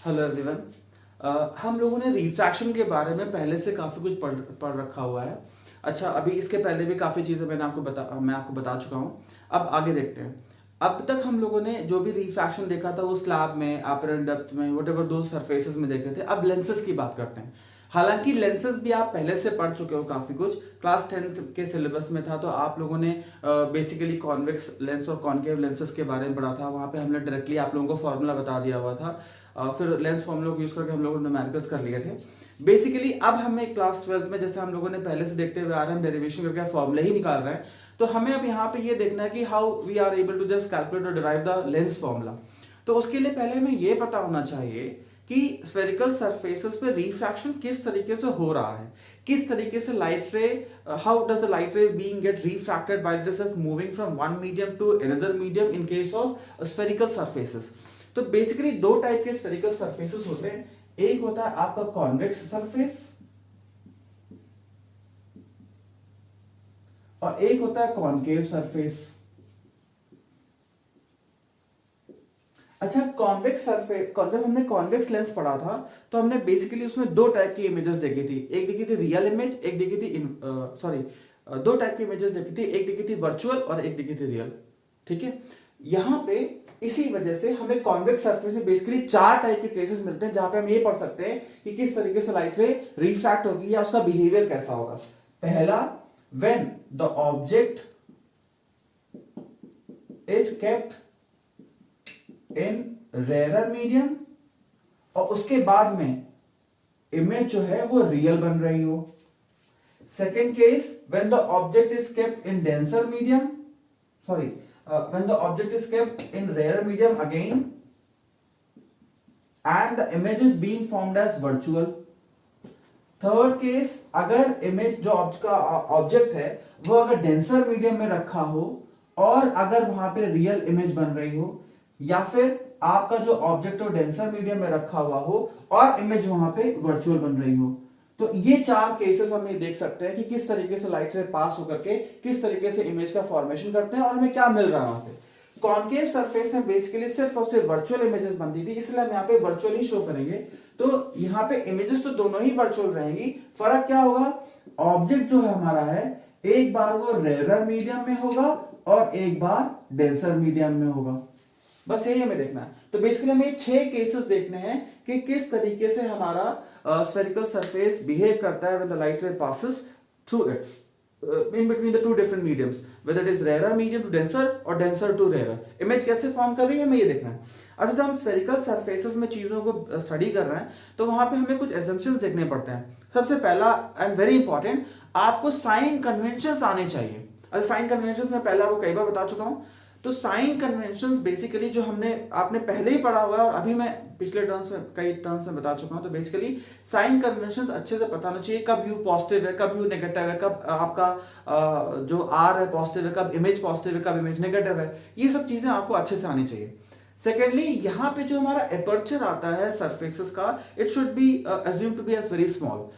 Hello everyone. हम लोगों ने रिफ्रैक्शन के बारे में पहले से काफ़ी कुछ पढ़ रखा हुआ है। अच्छा, अभी इसके पहले भी काफ़ी चीज़ें मैं आपको बता चुका हूँ। अब आगे देखते हैं। अब तक हम लोगों ने जो भी रिफ्रैक्शन देखा था वो स्लैब में, अपरेंट डेप्थ में, वट दो सरफेसेस में देखे थे। अब लेंसेज की बात करते हैं। हालांकि लेंसेज भी आप पहले से पढ़ चुके हो काफ़ी कुछ, क्लास 10th के सिलेबस में था। तो आप लोगों ने बेसिकली कॉन्वेक्स लेंस और कॉन्केव लेंसेज के बारे में पढ़ा था। वहाँ पे हमने डायरेक्टली आप लोगों को फॉर्मूला बता दिया हुआ था। फिर लेंस फॉर्मूला को यूज करके हम लोगों ने न्यूमेरिकल्स कर लिए थे। बेसिकली अब हमें क्लास 12th में, जैसे हम लोगों ने पहले से देखते हुए आ रहे हैं, डेरिवेशन करके फॉर्मूला ही निकाल रहे हैं। तो हमें अब यहाँ पे ये देखना है कि how we are able to just calculate और डिराइव द लेंस फॉर्मूला। तो उसके लिए पहले हमें ये पता होना चाहिए कि स्फेरिकल सरफेसेस पे रिफ्रैक्शन किस तरीके से हो रहा है, किस तरीके से light ray, how does the light ray being get refracted while this is moving from one medium to another medium in case of spherical surfaces. तो बेसिकली दो टाइप के स्फेरिकल सरफेसेस होते हैं। एक होता है आपका कॉन्वेक्स सरफेस और एक होता है कॉनकेव सरफेस। अच्छा, कॉन्वेक्स सरफेस, जब हमने कॉन्वेक्स लेंस पढ़ा था तो हमने बेसिकली उसमें दो टाइप की इमेजेस देखी थी। एक देखी थी रियल इमेज, एक देखी थी दो टाइप की इमेजेस देखी थी। एक देखी थी वर्चुअल और एक देखी थी रियल। ठीक है, यहां पे इसी वजह से हमें कॉन्वेक्स सरफेस में बेसिकली चार टाइप के केसेस मिलते हैं जहां पे हम ये पढ़ सकते हैं कि किस तरीके से लाइट रे रिफ्रैक्ट होगी या उसका बिहेवियर कैसा होगा। पहला, when the object is kept in rare medium और उसके बाद में इमेज जो है वो रियल बन रही हो। Second case, when the object is kept in denser medium, when the object is kept in rarer medium again and the image is being formed as virtual. Third case, अगर image जो object है वो अगर denser medium में रखा हो और अगर वहां पे रियल इमेज बन रही हो, या फिर आपका जो ऑब्जेक्ट हो डेंसर मीडियम में रखा हुआ हो और इमेज वहां पे वर्चुअल बन रही हो। तो ये चार केसेस हम ये देख सकते हैं कि किस तरीके से लाइट रे पास होकर के किस तरीके से इमेज का फॉर्मेशन करते हैं और हमें क्या मिल रहा है वहां से। कॉन्केव सरफेस में बेसिकली सिर्फ और सिर्फ वर्चुअल इमेजेस बनती थी, इसलिए हम यहाँ पे वर्चुअल ही शो करेंगे। तो यहाँ पे इमेजेस तो दोनों ही वर्चुअल रहेंगी। फर्क क्या होगा, ऑब्जेक्ट जो है हमारा है, एक बार वो रेयर मीडियम में होगा और एक बार डेंसर मीडियम में होगा। बस यही हमें देखना है। तो बेसिकली हमें 6 केसेस देखने हैं कि किस तरीके से हमारा spherical surface behave करता है when the light ray passes through it in between the two different mediums, whether it is rarer medium to denser or denser to rarer। Image कैसे फॉर्म कर रही है हमें ये देखना है। अच्छा, जब हम spherical surfaces में चीजों को स्टडी कर रहे हैं तो वहां पे हमें कुछ assumptions देखने पड़ते हैं। सबसे पहला एंड वेरी इंपॉर्टेंट, आपको साइन कन्वेंशंस आने चाहिए। अच्छा, साइन कन्वेंशंस में पहले आपको कई बार बता चुका हूं। तो साइन कन्वेंशंस बेसिकली जो आपने पहले ही पढ़ा हुआ है और अभी मैं पिछले कई टर्म्स में बता चुका हूं। तो बेसिकली साइन कन्वेंशंस अच्छे से पता होना चाहिए, कब यू पॉजिटिव है, कब यू नेगेटिव है, कब आपका जो आर है पॉजिटिव है, कब इमेज पॉजिटिव है, कब इमेज नेगेटिव है। ये सब चीजें आपको अच्छे से आनी चाहिए। सेकेंडली, यहाँ पे जो हमारा एपर्चर आता है सरफेसेस का, it should be assume to be as very small.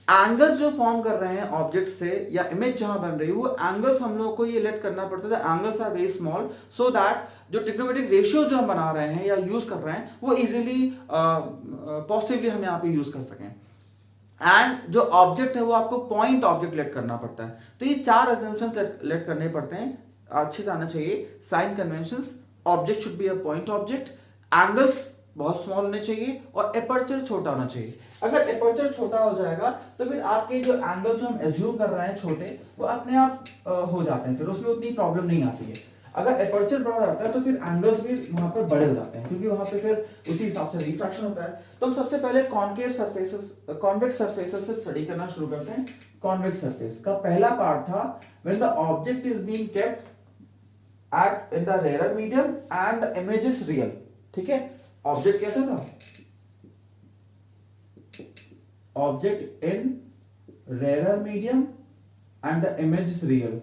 Angles जो फॉर्म कर रहे हैं ऑब्जेक्ट से या इमेज जहां बन रही है, वो एंगल्स हम लोगों को ये लेट करना पड़ता है angles are very small, so that जो ट्रिग्नोमेट्रिक रेशियो जो हम बना रहे हैं या यूज कर रहे हैं वो इजीली पॉजिटिवली हम यहाँ पे यूज कर सकें। एंड जो ऑब्जेक्ट है वो आपको पॉइंट ऑब्जेक्ट लेट करना पड़ता है। तो ये चार अजम्पशंस लेट करने पड़ते हैं, अच्छे से आना चाहिए। Sine conventions, object should be a point object, angles बहुत स्मॉल होने चाहिए और एपर्चर छोटा होना चाहिए। अगर एपर्चर छोटा हो जाएगा तो फिर आपके जो एंगल्स जो हम एज्यूम कर रहे हैं छोटे, वो अपने आप हो जाते हैं, फिर उसमें उतनी प्रॉब्लम नहीं आती है। अगर एपर्चर बड़ा जाता है तो फिर एंगल्स भी वहां पर बड़े हो जाते हैं, क्योंकि वहां पे फिर उसी हिसाब से रिफ्रैक्शन होता है। तो हम सबसे पहले कॉन्वेक्स सरफेसेस से स्टडी करना शुरू करते हैं। कॉन्वेक्स सरफेस का पहला पार्ट था when the object is being kept at in the rare medium and the image is real. ठीक है, ऑब्जेक्ट कैसा था, object in rare medium and the image is real.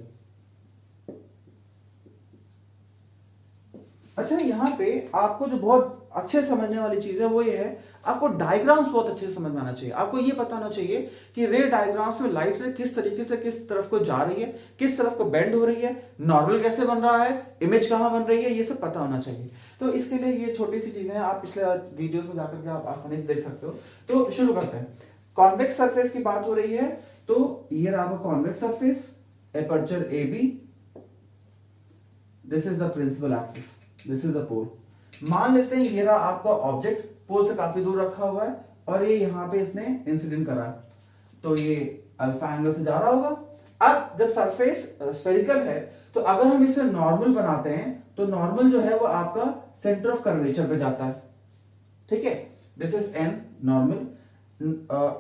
अच्छा, यहाँ पे आपको जो बहुत अच्छे समझने वाली चीज है वो ये है, आपको डायग्राम्स बहुत अच्छे से समझ में आना चाहिए। आपको ये पता होना चाहिए कि रे डायग्राम्स में लाइट रे किस तरीके से किस तरफ को जा रही है, किस तरफ को बेंड हो रही है, नॉर्मल कैसे बन रहा है, इमेज कहाँ बन रही है, ये सब पता होना चाहिए। तो इसके लिए ये छोटी सी चीजें हैं, आप पिछले वीडियोस में जाकर के आप आसानी से देख सकते हो। तो शुरू करते हैं। कॉन्वेक्स सरफेस की बात हो रही है, तो ये रहा convex surface, aperture A B, this is the principal axis, this is the pole. मान लेते हैं ये रहा आपका ऑब्जेक्ट, पोल से काफी दूर रखा हुआ है और ये यहां पे इसने इंसिडेंट करा है, तो ये अल्फा एंगल से जा रहा होगा। अब जब सरफेस स्फेरिकल है तो अगर हम इसे नॉर्मल बनाते हैं तो नॉर्मल जो है वो आपका सेंटर ऑफ कर्वेचर पे जाता है, ठीक है। This is N normal.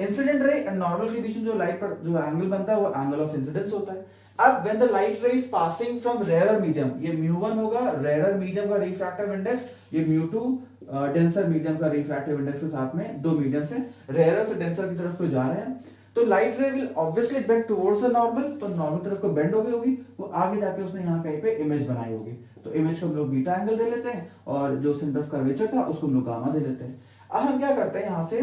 Incident ray and normal के बीच में जो लाइट पर जो एंगल बनता है वो एंगल ऑफ इंसिडेंस होता है। अब when the light ray is passing from rare medium, ये म्यू1 होगा रेयर मीडियम का रिफ्रैक्टिव इंडेक्स, ये म्यू2 डेंसर मीडियम का रिफ्रैक्टिव इंडेक्स के साथ में दो मीडियम से रेयर से डेंसर की तरफ को जा रहे हैं, तो लाइट रे will obviously bend towards the normal, तो नॉर्मल तरफ को बेंड हो गई होगी, वो आगे जाके उसने यहाँ कहीं पे इमेज बनाई होगी, तो इमेज को हम लोग बीटा एंगल दे लेते हैं और जो सेंटर ऑफ कर्वेचर था उसको हम लोग गामा दे लेते हैं। अब हम क्या करते हैं यहां से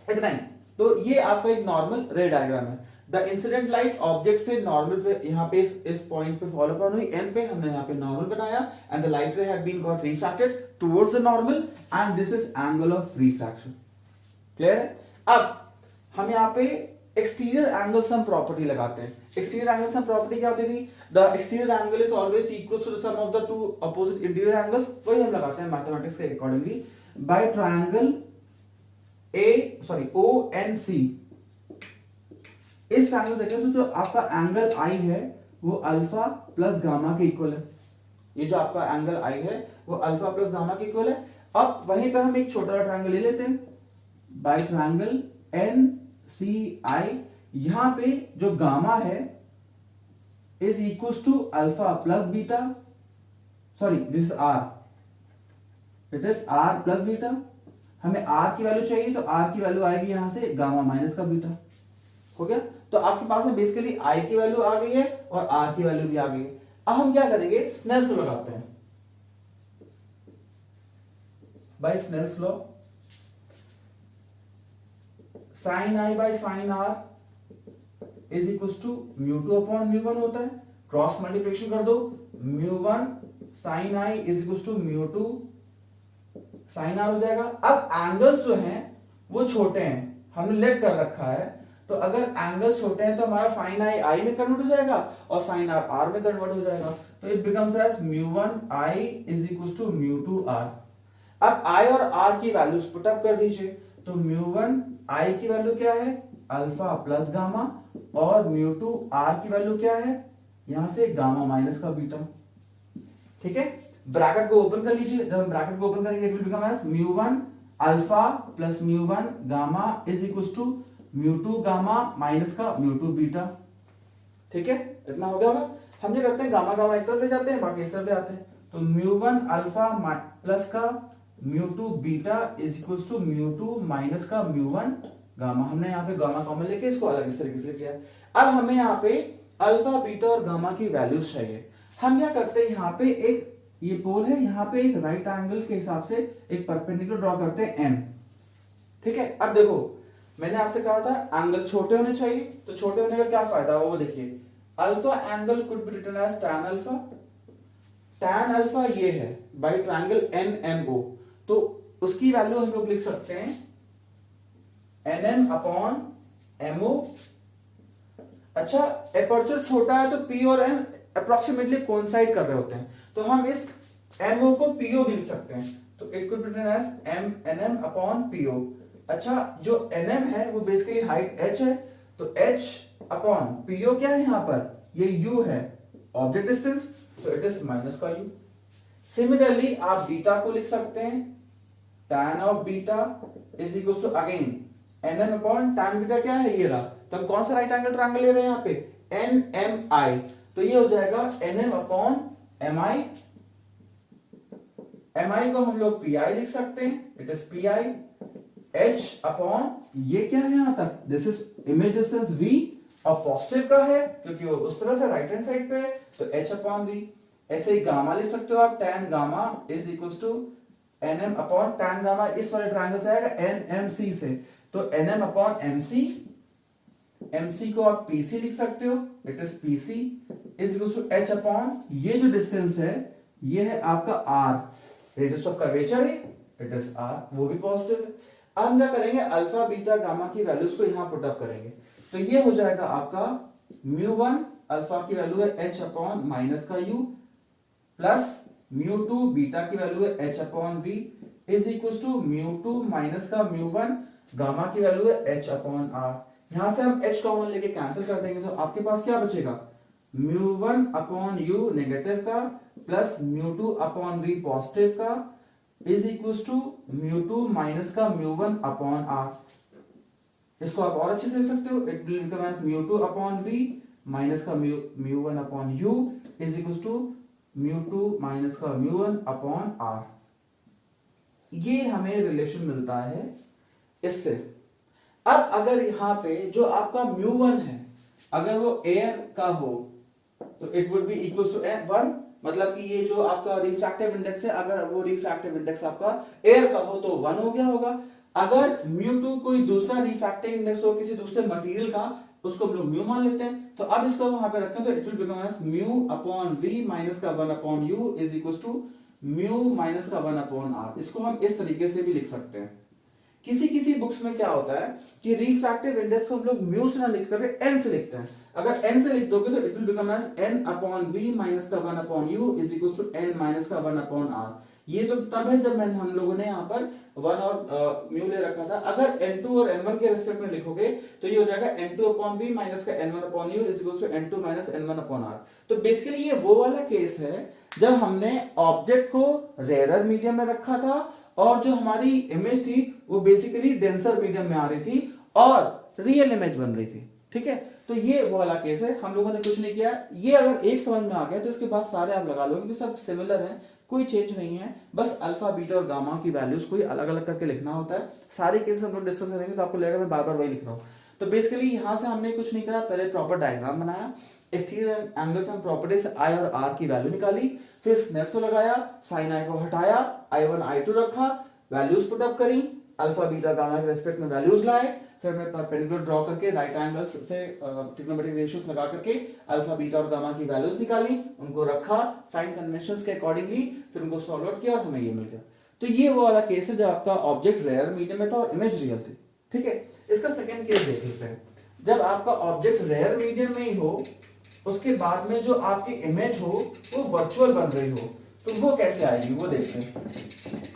इतना ही, तो ये आपका एक नॉर्मल रे डायग्राम है। द इंसिडेंट लाइट ऑब्जेक्ट से नॉर्मल पे यहाँ पे इस पॉइंट पे फॉलो अपॉन हुई, एन पे हमने यहाँ पे नॉर्मल बनाया and the light ray had been got refracted towards the normal and this is angle of refraction. Clear है? अब हम यहाँ पे एक्सटीरियर एंगल सम प्रॉपर्टी लगाते हैं। एक्सटीरियर एंगल सम प्रॉपर्टी क्या होती थी? The exterior angle is always equal to the sum of the two opposite interior angles, वही हम लगाते हैं मैथमेटिक्स के अकॉर्डिंगली बाय ट्रायंगल ONC। इस ट्रायंगल देखें तो जो आपका एंगल आई है वो अल्फा प्लस गामा के इक्वल है, ये जो आपका एंगल आई है वो अल्फा प्लस गामा के इक्वल है। अब वहीं पे हम एक छोटा ट्रायंगल ले लेते हैं बाय ट्रायंगल NCI, यहां पे जो गामा है is equal to alpha plus beta, sorry this is R, it is R plus beta. हमें R की वैल्यू चाहिए तो R की वैल्यू आएगी यहां से गामा माइनस का बीटा, हो गया। तो आपके पास में बेसिकली I की वैल्यू आ गई है और R की वैल्यू भी आ गई है। अब हम क्या करेंगे, स्नेल्स लॉ लगाते हैं। By Snell's law sine I by sine R is equal to mu two upon mu one होता है, क्रॉस मल्टीप्लिकेशन कर दो, mu one sine I is equal to mu two sine R हो जाएगा। अब एंगल्स जो हैं वो छोटे हैं, हमने लेट कर रखा है, तो अगर एंगल्स छोटे हैं तो हमारा साइन I में कन्वर्ट हो जाएगा और साइन R में कन्वर्ट हो जाएगा, तो it becomes as mu one I is equal to mu two R। अब I और R की वैल्यूज पुट अप कर दीजिए, तो म्यू1 I की वैल्यू क्या है अल्फा प्लस गामा और म्यू2 R की वैल्यू क्या है यहां से गामा माइनस का बीटा, ठीक है। ब्रैकेट को ओपन कर लीजिए, जब हम ब्रैकेट को ओपन करेंगे it will become as mu one alpha plus mu one gamma is equal to mu two gamma minus का म्यू2 बीटा, ठीक है। इतना हो गया होगा। हम ये करते हैं गामा गामा एक तरफ ले जाते हैं, बाकी इस तरफ ले आते हैं, तो म्यू1 अल्फा प्लस का mu two beta is equal to mu two minus का म्यू1 गामा। हमने यहाँ पे गामा कॉमन लेके इसको अलग इस तरीके से लिख लिया। अब हमें यहाँ पे अल्फा बीटा और गामा की वैल्यूज चाहिए। हम क्या करते हैं, यहाँ पे एक ये पोल है, यहाँ पे एक राइट एंगल के हिसाब से एक परपेंडिकुलर ड्रॉ करते हैं M, ठीक है। अब देखो मैंने आपसे कहा था एंगल छोटे होने चाहिए, तो छोटे होने का क्या फायदा है वो देखिए। Alpha angle could be written as tan alpha, tan alpha ये है बाय ट्रायंगल NMO, तो उसकी वैल्यू हम लोग लिख सकते हैं NM अपॉन MO। अच्छा, एपर्चर छोटा है तो P और M अप्रोक्सीमेटली कोइंसाइड कर रहे होते हैं, तो हम इस MO को PO भी लिख सकते हैं, तो it could be written as NM upon PO। अच्छा, जो NM है वो बेसिकली हाइट h है, तो h अपॉन PO क्या है यहाँ पर, ये U है ऑब्जेक्ट डिस्टेंस, तो इट इज माइनस का U। सिमिलरली आप बीटा को लिख सकते हैं tan of beta is equal to again NM upon tan beta क्या है ये रहा, तो हम कौन सा राइट एंगल ट्रायंगल ले रहे हैं यहाँ पे NMI, तो ये हो जाएगा NM अपॉन MI। MI को हम लोग PI लिख सकते हैं, it is PI। H upon ये क्या है यहां तक, this is image distance V और पॉजिटिव का है क्योंकि वो उस तरफ है राइट हैंड साइड पे, तो H अपॉन V। ऐसे ही गामा लिख सकते हो आप, tan gamma is equal to nm upon tan gamma इस वाले ट्रायंगल से आएगा nmc से, तो nm अपॉन mc, mc को आप pc लिख सकते हो, it is pc is equal to h upon ये जो डिस्टेंस है ये है आपका r, रेडियस ऑफ कर्वेचर है, इट इज r, वो भी पॉजिटिव है। अब हम क्या करेंगे, अल्फा बीटा गामा की वैल्यूज को यहां पुट अप करेंगे, तो ये हो जाएगा आपका μ1 अल्फा की वैल्यू है h अपॉन माइनस का u प्लस μ2 बीटा की वैल्यू है h upon v is equal to μ2 minus का μ1 गामा की वैल्यू है h अपॉन r। यहां से हम h कॉमन लेके कैंसिल कर देंगे तो आपके पास क्या बचेगा, μ1 अपॉन u नेगेटिव का प्लस μ2 अपॉन v पॉजिटिव का इज इक्वल टू μ2 माइनस का μ1 अपॉन r। इसको आप और अच्छे से लिख सकते हो, it will become as μ2 upon v minus का μ1 upon u is equal to μ2 minus का μ1 अपॉन r। ये हमें रिलेशन मिलता है इससे। अब अगर यहां पे जो आपका μ1 है अगर वो एयर का हो तो it would be equal to 1, मतलब कि ये जो आपका रिफ्रैक्टिव इंडेक्स है, अगर वो रिफ्रैक्टिव इंडेक्स आपका एयर का हो तो 1 हो गया होगा। अगर μ2 कोई दूसरा रिफ्रैक्टिव इंडेक्स हो किसी दूसरे मटेरियल का, उसको हम लोग म्यू मान लेते हैं, तो अब इसको वहां पे रखें तो it will become as mu upon v minus का 1 upon u is equal to mu minus का 1 अपॉन r। इसको हम इस तरीके से भी लिख सकते हैं। किसी किसी बुक्स में क्या होता है कि रिफ्रैक्टिव इंडेक्स को हम लोग म्यू से ना लिख कर n से लिखते हैं। अगर n से लिख दोगे तो it will become as n upon v minus का 1 upon u is equal to n minus का 1 अपॉन r। ये तो तब है जब हम लोगों ने यहाँ पर 1 और म्यू ले रखा था। अगर n2 और n1 के रिस्पेक्ट में लिखोगे तो ये हो जाएगा n2 अपॉन v माइनस का n1 upon u is equal to n2 minus n1 upon r। तो बेसिकली ये वो वाला केस है जब हमने ऑब्जेक्ट को रेयरर मीडियम में रखा था और जो हमारी इमेज थी वो बेसिकली डेंसर मीडियम में आ रही थी और रियल इमेज बन रही थी। ठीक है, तो ये वो वाला केस है। हम लोगों ने कुछ नहीं किया, ये अगर एक समझ में आ गया तो इसके बाद सारे आप लगा लो क्योंकि सब सिमिलर हैं, कोई चेंज नहीं है। बस अल्फा बीटा और गामा की वैल्यूज कोई अलग अलग करके लिखना होता है। सारे केसेस हम लोग डिस्कस करेंगे तो आपको लगेगा मैं बार बार वही लिख रहा हूँ। तो बेसिकली यहां से हमने कुछ नहीं करा, पहले प्रॉपर डायग्राम बनाया, एक्सटीरियर एंगल्स एंड प्रॉपर्टीज आई और आर की वैल्यू निकाली, फिर स्नेसो लगाया, साइन आई को हटाया, I1 I2 रखा, वैल्यूज पुट अप करी, अल्फा बीटा गामा के रेस्पेक्ट में वैल्यूज लाए, फिर मैं परपेंडिकुलर ड्रॉ करके राइट एंगल्स से ट्रिग्नोमेट्रिक रेशियोज लगा करके अल्फा बीटा और गामा की वैल्यूज निकाली, उनको रखा साइन कन्वेंशंस के अकॉर्डिंगली, फिर उनको सॉल्व आउट किया और हमें ये मिल गया। तो ये वो वाला केस है जब आपका ऑब्जेक्ट रेयर मीडियम में था और इमेज रियल थी। ठीक है, इसका सेकंड केस देख लेते हैं। जब आपका ऑब्जेक्ट रेयर मीडियम में ही हो उसके बाद में जो आपकी इमेज हो वो वर्चुअल बन रही हो तो वो कैसे आएगी वो देखते हैं।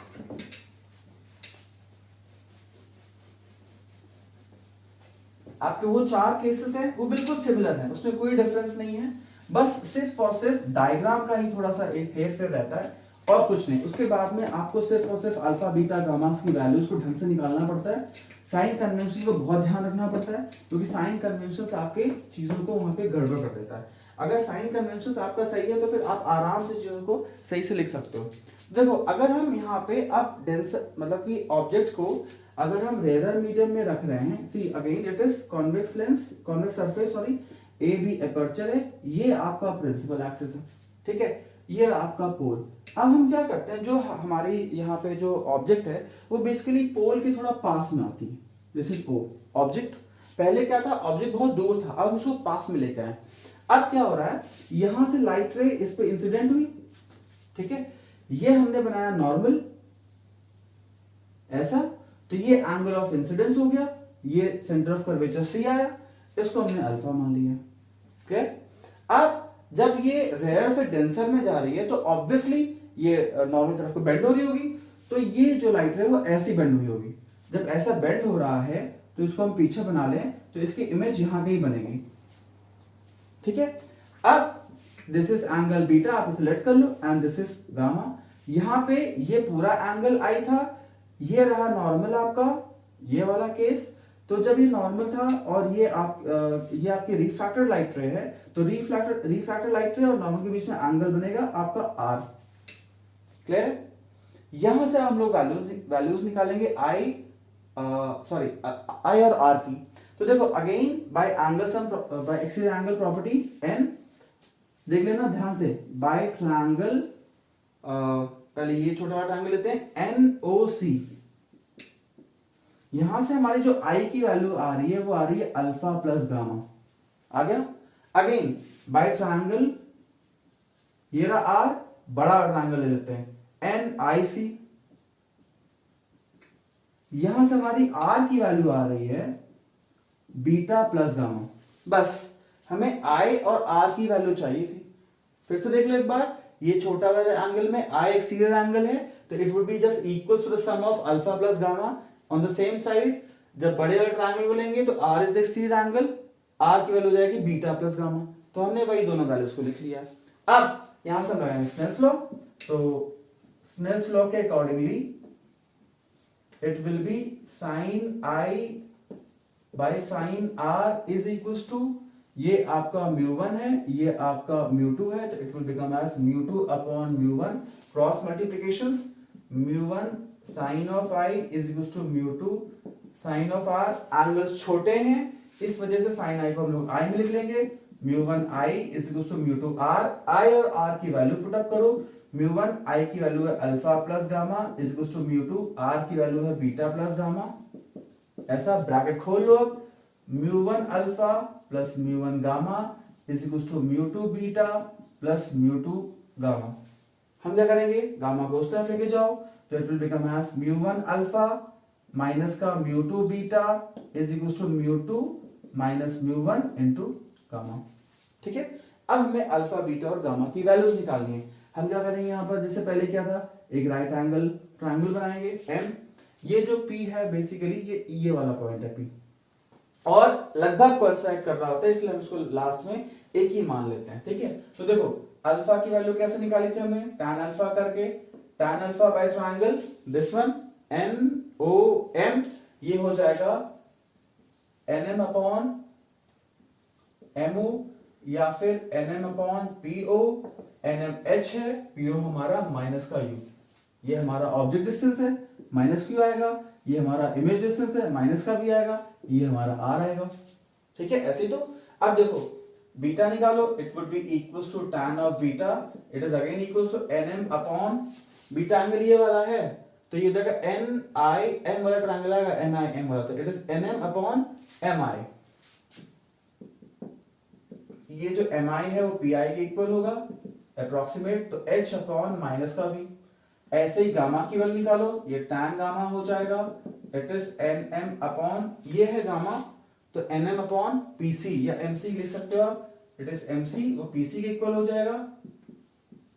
आपके वो 4 केसेस हैं वो बिल्कुल सिमिलर हैं, उसमें कोई डिफरेंस नहीं है, बस सिर्फ और सिर्फ डायग्राम का ही थोड़ा सा एक हेर फेर रहता है और कुछ नहीं। उसके बाद में आपको सिर्फ और सिर्फ अल्फा बीटा गामा की वैल्यूज को ढंग से निकालना पड़ता है। साइन कन्वेंशन को बहुत ध्यान रखना पड़ता है क्योंकि साइन कन्वेंशन आपके चीजों को वहां पे गड़बड़ कर देता है। अगर साइन कन्वेंशन आपका सही है तो फिर आप आराम से चीजों को सही से लिख सकते हो। देखो अगर हम यहाँ पे अब डेंसर मतलब कि ऑब्जेक्ट को अगर हम रेयर मीडियम में रख रहे हैं, see again it is convex lens, convex surface sorry, A B aperture है, ये आपका प्रिंसिपल एक्सिस है। ठीक है, ये आपका पोल। अब हम क्या करते हैं, जो हमारी यहाँ पे जो ऑब्जेक्ट है वो बेसिकली पोल के थोड़ा पास में आती है। This is O object. पहले क्या था, ऑब्जेक्ट बहुत दूर था, अब उसको पास में लेकर आए। अब क्या हो रहा है, यहां से लाइट रे इस पे इंसिडेंट हुई। ठीक है, ये हमने बनाया नॉर्मल ऐसा, तो ये एंगल ऑफ इंसिडेंस हो गया, ये सेंटर ऑफ कर्वेचर सी आया, इसको हमने अल्फा मान लिया। ओके, अब जब ये रेयर से डेंसर में जा रही है तो ऑब्वियसली ये नॉर्मल तरफ को बेंड हो रही होगी, तो ये जो लाइट है वो ऐसी बेंड हुई होगी। जब ऐसा बेंड हो रहा है तो इसको हम पीछे बना लें तो इसकी इमेज यहां कहीं बनेगी। ठीक है, अब दिस इज एंगल बीटा, आप इसे लेट कर लो, एंड दिस इज गामा। यहां पे ये पूरा एंगल आई था, ये रहा नॉर्मल आपका, ये वाला केस। तो जब ये नॉर्मल था और ये आपकी रिफ्रैक्टेड लाइट रे है, तो रिफ्रैक्टेड लाइट रे और नॉर्मल के बीच में एंगल बनेगा आपका आर। क्लियर है? यहां से हम लोग वैल्यूज निकालेंगे आई और आर की। तो देखो again by axial angle property N, देख लेना ध्यान से, बाय ट्रायंगल, पहले ये छोटा वाला ट्रायंगल लेते हैं NOC। यहां से हमारी जो I की वैल्यू आ रही है वो आ रही है अल्फा प्लस गामा। आ गया। अगेन बाय ट्रायंगल, ये रहा R, बड़ा ट्रायंगल ले लेते हैं NIC। यहां से हमारी R की वैल्यू आ रही है बीटा प्लस गामा। बस हमें I और R की वैल्यू चाहिए थी। फिर से देख लो एक बार, ये छोटा वाले एंगल में I एक्सटीरियर एंगल है, तो it would be just equal to the sum of alpha plus gamma on the same side. जब बड़े वाले ट्रायंगल को लेंगे तो R is the exterior angle, R की वैल्यू हो जाएगी बीटा प्लस गामा। तो हमने वही दोनों वैल्यूज को लिख लिया। अब यहां से हम लगाएंगे स्नेल्स लॉ। तो स्नेल्स लॉ के accordingly it will be sine I by sine R is equals to, ये आपका μ1 है, ये आपका μ2 है, तो it will become as μ2 upon μ1 cross multiplications, μ1 sine of I is equals to μ2 sine of R। Angles छोटे हैं इस वजह से साइन I को हम लोग I में लिख लेंगे, μ1 I is equals to μ2 R। I और R की वैल्यू पुट अप करो, μ1 I की वैल्यू है alpha plus gamma is equals to μ2 R की वैल्यू है बीटा प्लस गामा। ऐसा ब्रैकेट खोल लो। अब μ1 alpha plus μ1 gamma is equals to μ2 beta plus μ2 gamma. हम क्या करेंगे, गामा को उस तरफ लेके जाओ, तो it will become as μ1 alpha minus का μ2 beta is equals to μ2 minus μ1 into gamma. ठीक है। अब हमें अल्फा बीटा और गामा की वैल्यूज निकालनी है। हम क्या करेंगे, यहां पर जैसे पहले क्या था, एक राइट एंगल ट्रायंगल बनाएंगे M। ये जो P है बेसिकली ये वाला पॉइंट है P, और लगभग कोइंसाइड कर रहा होता है, इसलिए हम इसको लास्ट में एक ही मान लेते हैं। ठीक है। तो देखो अल्फा की वैल्यू कैसे निकाली थी हमने, tan अल्फा करके, tan alpha by triangle this one NOM, ये हो जाएगा NM अपॉन MO या फिर NM upon PO। NM H है, PO हमारा माइनस का U। ये हमारा ऑब्जेक्ट डिस्टेंस है, माइनस क्यू आएगा। ये हमारा इमेज डिस्टेंस है, माइनस का भी आएगा। ये हमारा R आएगा। ठीक है। ऐसे तो अब देखो बीटा निकालो, it would be equals to tan of beta, it is again equals to NM upon beta angle ये वाला है, तो ये देखा NIM वाला ट्रायंगल आएगा, NIM वाला, तो it is NM upon MI। ये जो MI है वो PI के इक्वल होगा अप्रोक्सीमेट, तो H अपॉन माइनस का भी। ऐसे ही गामा की वैल्यू निकालो, ये tan गामा हो जाएगा, इट इज NM अपॉन, ये है गामा, तो NM अपॉन PC या MC लिख सकते हो आप, इट इज MC, वो PC के इक्वल हो जाएगा,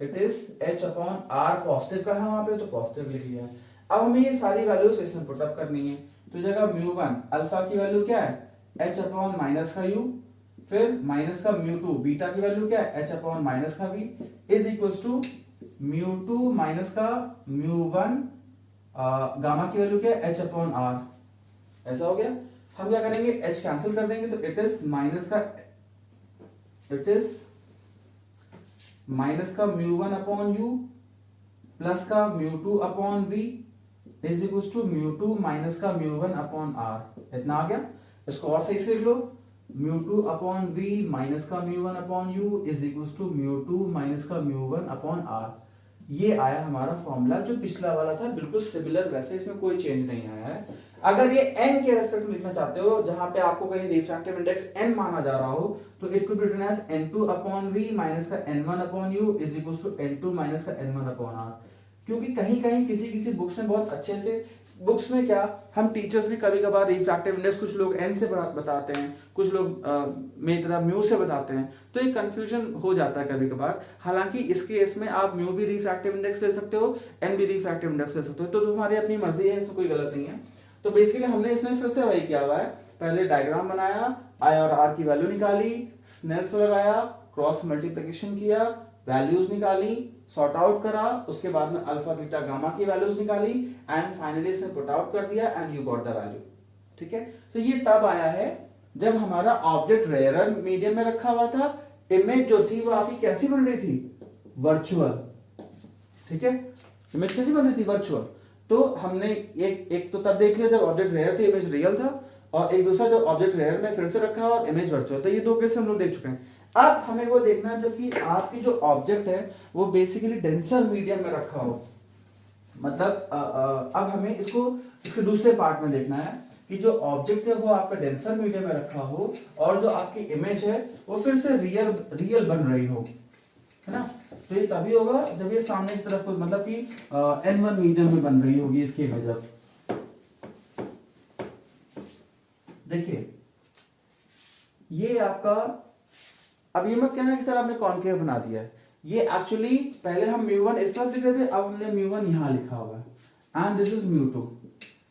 it is H upon R। Positive का है वहां पे, तो पॉजिटिव लिख लिया। अब हमें ये सारी वैल्यूज इसमें पुट अप करनी है, तो जगह μ1 अल्फा की वैल्यू क्या है, H अपॉन माइनस का U, फिर माइनस का μ2 बीटा की वैल्यू क्या है, H अपॉन माइनस का V is equals to μ2 minus का μ1 गामा की वैल्यू क्या है, H अपॉन R। ऐसा हो गया। हम क्या करेंगे, H कैंसिल कर देंगे, तो इट इज माइनस का μ1 अपॉन U प्लस का μ2 upon V is equals to μ2 minus का μ1 अपॉन R। इतना आ गया। इसको और सही से लिख लो, μ2 अपॉन V माइनस का μ1 upon U is equals to μ2 minus का μ1 अपॉन R। ये आया हमारा फॉर्मूला, जो पिछला वाला था बिल्कुल सिमिलर, वैसे इसमें कोई चेंज नहीं आया है। अगर ये n के रेस्पेक्ट में लिखना चाहते हो, जहां पे आपको कहीं रिफ्रैक्टिव इंडेक्स n माना जा रहा हो, तो it could be written as n2 upon V minus का n1 upon U is equals to n2 minus का n1 अपॉन R। क्योंकि कहीं कहीं किसी बुक्स में बहुत अच्छे से, बुक्स में क्या, हम टीचर्स भी कभी कभार रिफ्रैक्टिव इंडेक्स कुछ लोग n से बताते हैं, कुछ लोग मेरी तरह म्यू से बताते हैं, तो एक कंफ्यूजन हो जाता है कभी कभार। हालांकि इस केस में आप म्यू भी रिफ्रैक्टिव इंडेक्स ले सकते हो, n भी रिफ्रैक्टिव इंडेक्स ले सकते हो, तो तुम्हारी अपनी मर्जी है, इसमें कोई गलत नहीं है। तो बेसिकली हमने इसमें फिर से वही किया हुआ है, पहले डायग्राम बनाया, I और R की वैल्यू निकाली, स्नेल्स लॉ लगाया, क्रॉस मल्टीप्लिकेशन किया, वैल्यूज निकाली, सॉर्ट आउट करा, उसके बाद में अल्फा बीटा गामा की वैल्यूज निकाली, एंड फाइनली इसने पुट आउट कर दिया, and you got the value. ठीक है। तो ये तब आया है जब हमारा ऑब्जेक्ट रेयर मीडियम में रखा हुआ था, इमेज जो थी वो आपकी कैसी बन रही थी, वर्चुअल। ठीक है। इमेज कैसी बन रही थी, वर्चुअल। तो हमने एक तो तब देख लिया जब ऑब्जेक्ट रेयर थी, इमेज रियल था, और एक दूसरा जो ऑब्जेक्ट रेयर में फिर से रखा और इमेज वर्चुअल। तो ये दो केस हम लोग देख चुके हैं। अब हमें वो देखना है जबकि आपकी जो ऑब्जेक्ट है वो बेसिकली डेंसर मीडियम में रखा हो, मतलब अब हमें इसको इसके दूसरे पार्ट में देखना है कि जो ऑब्जेक्ट है वो आपका डेंसर मीडियम में रखा हो और जो आपकी इमेज है वो फिर से रियल बन रही हो, है ना। तो ये तभी होगा जब ये सामने की तरफ को मतलब कि N1 मीडियम में बन रही होगी इसकी इमेज। अब देखिए ये आपका, अब ये मत कहना कि सर आपने कॉन्केव बना दिया है, ये एक्चुअली पहले हम μ1 इस तरफ लिख रहे थे, अब हमने μ1 यहां लिखा हुआ है एंड दिस इज μ2।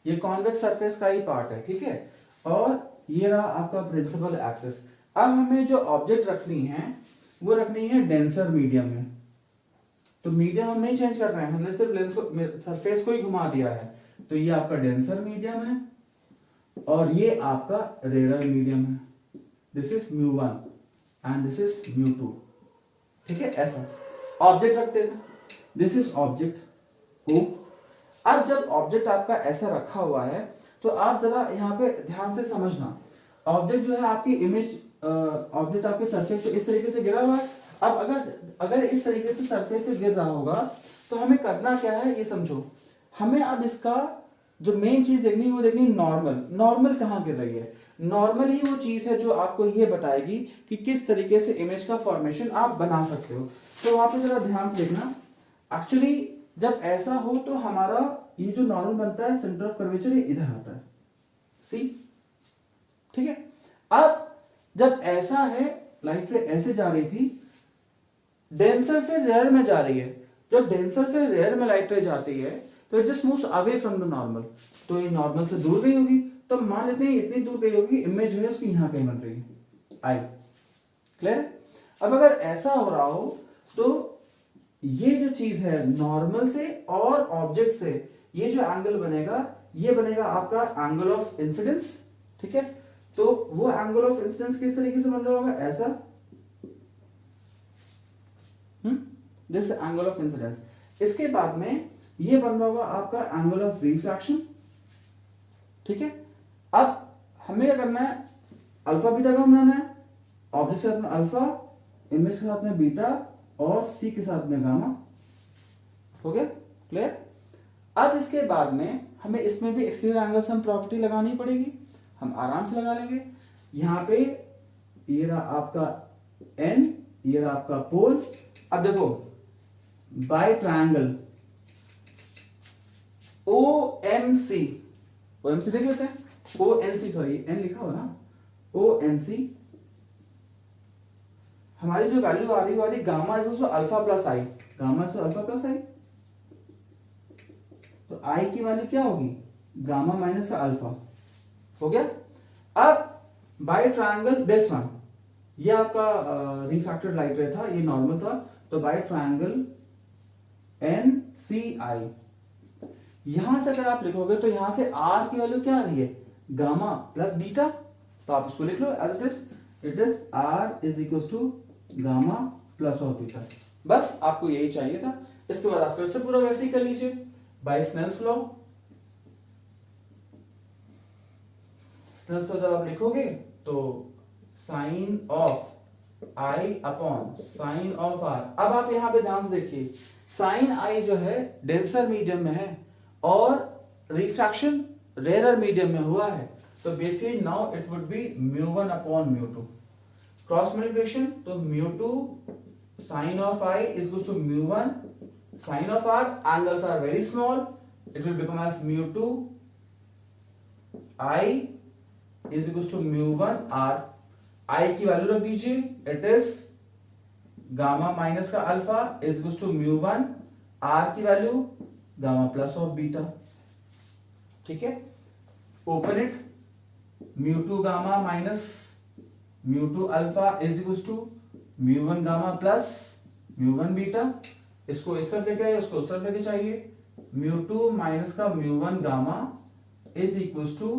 ये कॉन्वेक्स सरफेस का ही पार्ट है, ठीक है। और ये रहा आपका प्रिंसिपल एक्सिस। अब हमें जो ऑब्जेक्ट रखनी है वो रखनी है डेंसर मीडियम में। तो मीडियम हम नहीं चेंज कर रहे हैं, हमने सिर्फ लेंस को सरफेस को ही घुमा दिया है। तो ये आपका डेंसर मीडियम है और ये आपका रेयर मीडियम है। This is μ1 and this is μ2, ठीक है। ऐसा ऑब्जेक्ट रखते थे, दिस इज ऑब्जेक्ट O। अब जब ऑब्जेक्ट आपका ऐसा रखा हुआ है तो आप जरा यहाँ पे ध्यान से समझना, ऑब्जेक्ट जो है आपकी इमेज, ऑब्जेक्ट आपके सरफेस से इस तरीके से गिरा हुआ है। अब अगर इस तरीके से सरफेस से गिर रहा होगा तो हमें करना क्या है ये समझो। हमें अब इसका जो मेन चीज देखनी है वो देखनी नॉर्मल कहाँ गिर रही है। नॉर्मल ही वो चीज है जो आपको ये बताएगी कि किस तरीके से इमेज का फॉर्मेशन आप बना सकते हो। तो वहां पे जरा ध्यान से देखना, एक्चुअली जब ऐसा हो तो हमारा ये जो नॉर्मल बनता है सेंटर ऑफ कर्वेचर ये इधर आता है, सी, ठीक है। अब जब ऐसा है, लाइट रे ऐसे जा रही थी, डेंसर से रेयर में जा रही है। जब डेंसर से रेयर में लाइट रे जाती है तो it just moves away from the normal, तो ये नॉर्मल से दूर गई होगी। तो मान लेते हैं इतनी दूर गई होगी, इमेज जो है उसकी यहां कहीं बन रही है, आई क्लियर। अब अगर ऐसा हो रहा हो तो ये जो चीज है नॉर्मल से और ऑब्जेक्ट से ये जो एंगल बनेगा ये बनेगा आपका एंगल ऑफ इंसिडेंस, ठीक है। तो वो एंगल ऑफ इंसिडेंस किस तरीके से बन रहा होगा, ऐसा, दिस एंगल ऑफ इंसिडेंस। इसके बाद में ये बन रहा होगा आपका एंगल ऑफ रिफ्रैक्शन, ठीक है। अब हमें क्या करना है, अल्फा बीटा का बनाना है, ऑब्जेक्ट के साथ में अल्फा, इमेज के साथ में बीटा और सी के साथ में गामा, हो गया क्लियर। अब इसके बाद में हमें इसमें भी एक्सटीरियर एंगल सम प्रॉपर्टी लगानी पड़ेगी, हम आराम से लगा लेंगे। यहां पे ये रहा आपका एन, ये रहा आपका पोल। अब देखो बाय ट्रायंगल OMC, OMC देख लेते हैं, ONC, सॉरी एन लिखा हुआ ना, ONC हमारी जो वैल्यू आ रही है gamma is also alpha plus I, gamma is alpha plus I. तो आई की वैल्यू क्या होगी, गामा माइनस अल्फा, हो गया। अब बाय ट्रायंगल दिस वन, ये आपका रिफ्रैक्टेड लाइट रे था, ये नॉर्मल था, तो बाय ट्रायंगल NCI। यहां से अगर आप लिखोगे तो यहां से R की वैल्यू क्या आ रही है, गामा प्लस बीटा, तो आप इसको लिख लो as it is R is equal to gamma plus और बीटा। बस आपको यही चाहिए था। इसके बाद आप फिर से पूरा वैसे ही कर लीजिए by Snell's law. Snell's law जब आप लिखोगे तो sine of I upon sine of R। अब आप यहां पे ध्यान से देखिए, साइन I जो है डेंसर मीडियम में है और रिफ्रैक्शन रेयर मीडियम में हुआ है, तो basically now it would be μ1 upon μ2। Cross multiplication, तो μ2 sin of I is equals to μ1 sin of R, angles are very small, it will become as μ2 I is equals to μ1 R। I की value रख दीजिए, it is gamma minus का alpha is equal to μ1, R की value gamma plus of beta, ठीक है। Open it, μ2 gamma minus μ2 alpha is equal to μ1 gamma plus μ1 beta. इसको इस तरफ लेके आइए, उसको उस तरफ लेके चाहिए, μ2 माइनस का μ1 gamma is equal to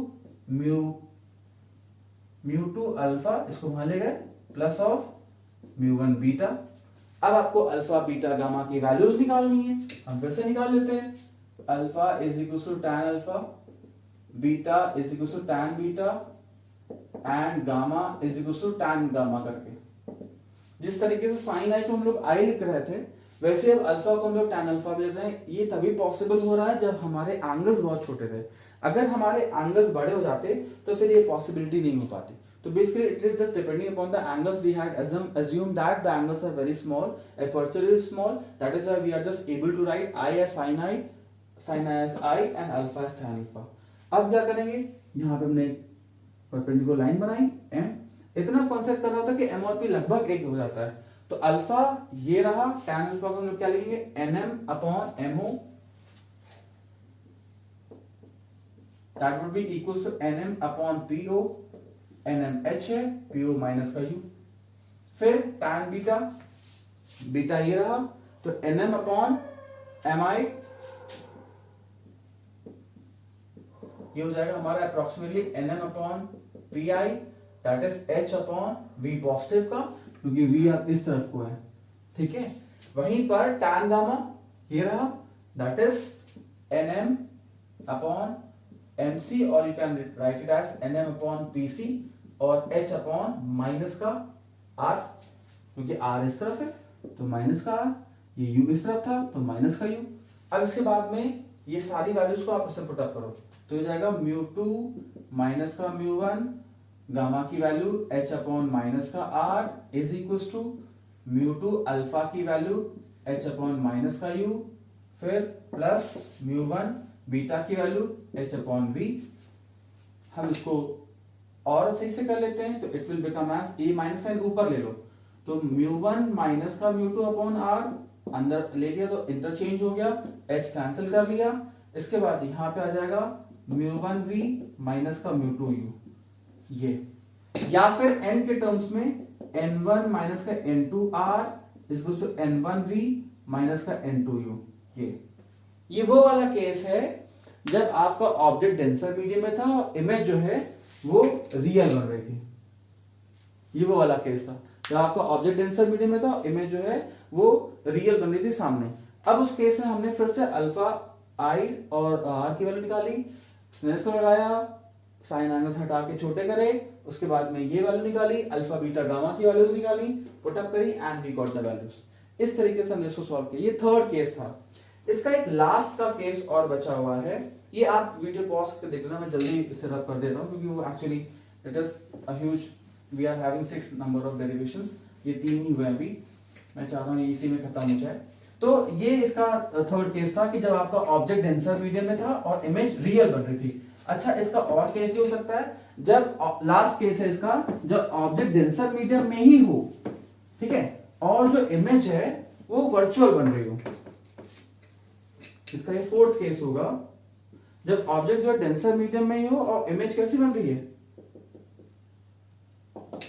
μ2 alpha, इसको वहां ले गए, प्लस ऑफ μ1 बीटा। अब आपको अल्फा बीटा गामा की वैल्यूज निकालनी है, हम फिर से निकाल लेते हैं। Alpha is equal to tan alpha, beta is equal to tan beta and gamma is equal to tan gamma करके। जिस तरीके से साइन आई को हम लोग आई लिख रहे थे, वैसे अब अल्फा को हम लोग tan अल्फा भी लिख रहे हैं। ये तभी पॉसिबल हो रहा है जब हमारे एंगल्स बहुत छोटे थे। अगर हमारे एंगल्स बड़े हो जाते तो फिर ये पॉसिबिलिटी नहीं हो पाती। तो basically it is just depending upon the angles we had assumed that the angles are very small, aperture is small, that is why we are just able to write I as sin I as I and alpha as tan alpha। अब क्या करेंगे, यहाँ पे हमने perpendicular line बनाई m, इतना concept कर रहा था कि m और p लगभग एक हो जाता है। तो अल्फा ये रहा, tan अल्फा को हम लोग क्या लिखेंगे nm upon mo, that would be equals to nm upon po, nm h है, po माइनस का u। फिर tan बीटा, बीटा ये रहा, तो nm अपॉन mi, ये हो जाएगा हमारा approximately nm upon pi, that is h upon v positive का, क्योंकि v आप इस तरफ को है, ठीक है। वहीं पर tan गामा ये रहा, that is nm upon mc, और you can write it as nm upon pc, और h अपॉन माइनस का r, क्योंकि r इस तरफ है तो माइनस का r, ये u इस तरफ था तो माइनस का u। अब इसके बाद में ये सारी वैल्यूज को आप इससे पुट अप करो तो ये जाएगा μ2 माइनस का μ1, गामा की वैल्यू h अपॉन माइनस का r is equals to μ2 alpha की वैल्यू h अपॉन माइनस का u, फिर प्लस μ1 बीटा की वैल्यू h अपॉन v। हम इसको और सही से कर लेते हैं तो it will become as a minus sine ऊपर ले लो, तो μ1 माइनस का μ2 अपॉन r अंदर ले लिया तो इंटरचेंज हो गया, h कैंसिल कर लिया। इसके बाद यहाँ पे आ जाएगा μ1v माइनस का μ2u, ये, या फिर n के टर्म्स में n1 माइनस का n2r is equal to n1v minus का n2u। ये वो वाला केस है जब आपका ऑब्जेक्ट डेंसर मीडियम में था और इमेज जो है वो रियल बन रही थी। ये वो वाला केस था जब आपका ऑब्जेक्ट डेंसर मीडियम में था और इमेज जो है वो रियल बन रही थी सामने। अब उस केस में हमने फिर से अल्फा आई और आर की वैल्यू निकाली, स्नेल्स लगाया, साइन एंगल्स हटा के छोटे करे, उसके बाद में ये वैल्यू निकाली, अल्फा बीटा गामा की वैल्यूज निकाली, पुट अप करी and we got the values. इस तरीके से हमने इसको सॉल्व किया। ये थर्ड केस था। इसका एक लास्ट का केस और बचा हुआ है, ये आप वीडियो पॉज करके देख लेना, मैं जल्दी इसे रब कर देता हूँ क्योंकि वो actually it is a huge, we are having 6 number of derivations, ये 3 ही हुए अभी, मैं चाहता हूँ इसी में खत्म हो जाए। तो ये इसका थर्ड केस था कि जब आपका ऑब्जेक्ट डेंसर मीडियम में था और इमेज रियल बन रही थी। अच्छा, इसका और केस भी हो सकता है जब, लास्ट केस है इसका, जब ऑब्जेक्ट डेंसर मीडियम में ही हो, ठीक है, और जो इमेज है वो वर्चुअल बन रही हो। इसका ये फोर्थ केस होगा जब ऑब्जेक्ट जो डेंसर मीडियम में ही हो और इमेज कैसी बन रही है,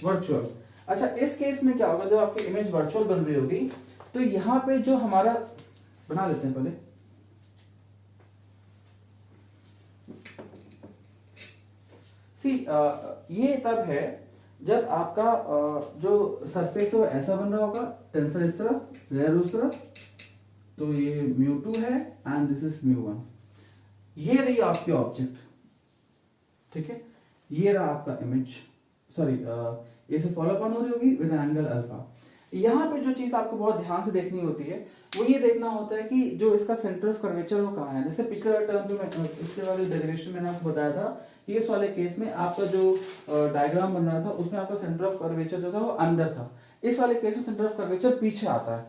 वर्चुअल। अच्छा, इस केस में क्या होगा, जब आपकी इमेज वर्चुअल बन रही होगी तो यहां पे जो हमारा, बना लेते हैं पहले, ये तब है जब आपका जो सरफेस है वो ऐसा बन रहा होगा, टेंसर इस तरफ, रेयर उस तरफ, तो ये μ2 है एंड दिस इज μ1। ये रही आपकी ऑब्जेक्ट, ठीक है, ये रहा आपका इमेज, सॉरी ये से फॉलो अप हो रही होगी विद एंगल अल्फा। यहाँ पे जो चीज आपको बहुत ध्यान से देखनी होती है वो ये देखना होता है कि जो इसका सेंटर ऑफ कर्वेचर वो कहाँ है। जैसे पिछले वाले टर्म में, पिछले वाले डेरिवेशन में आपको बताया था कि इस वाले केस में आपका जो डायग्राम बन रहा था उसमें आपका सेंटर ऑफ कर्वेचर जो था वो अंदर था। इस वाले केस में सेंटर ऑफ कर्वेचर पीछे आता है,